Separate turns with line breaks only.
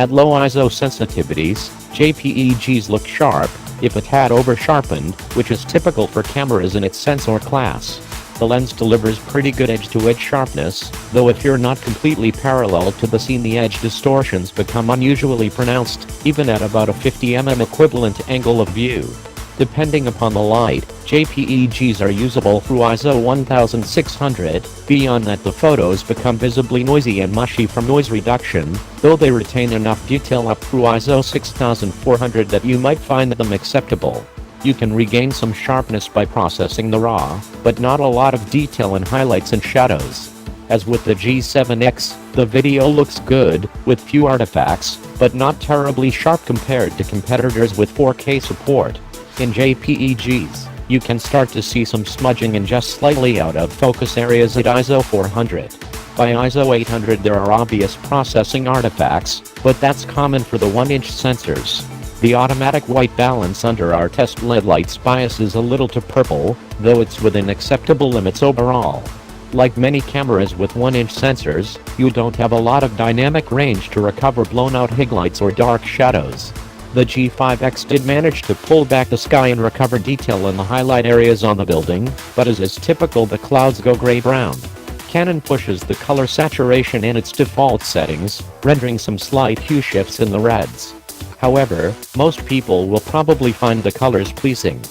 At low ISO sensitivities, JPEGs look sharp, if a tad over-sharpened, which is typical for cameras in its sensor class. The lens delivers pretty good edge-to-edge sharpness, though if you're not completely parallel to the scene, the edge distortions become unusually pronounced, even at about a 50 mm equivalent angle of view. Depending upon the light, JPEGs are usable through ISO 1600, beyond that the photos become visibly noisy and mushy from noise reduction, though they retain enough detail up through ISO 6400 that you might find them acceptable. You can regain some sharpness by processing the RAW, but not a lot of detail in highlights and shadows. As with the G7X, the video looks good, with few artifacts, but not terribly sharp compared to competitors with 4K support. In JPEGs, you can start to see some smudging in just slightly out of focus areas at ISO 400. By ISO 800 there are obvious processing artifacts, but that's common for the 1-inch sensors. The automatic white balance under our test LED lights biases a little to purple, though it's within acceptable limits overall. Like many cameras with 1-inch sensors, you don't have a lot of dynamic range to recover blown-out highlights or dark shadows. The G5 X did manage to pull back the sky and recover detail in the highlight areas on the building, but as is typical, the clouds go gray-brown. Canon pushes the color saturation in its default settings, rendering some slight hue shifts in the reds. However, most people will probably find the colors pleasing.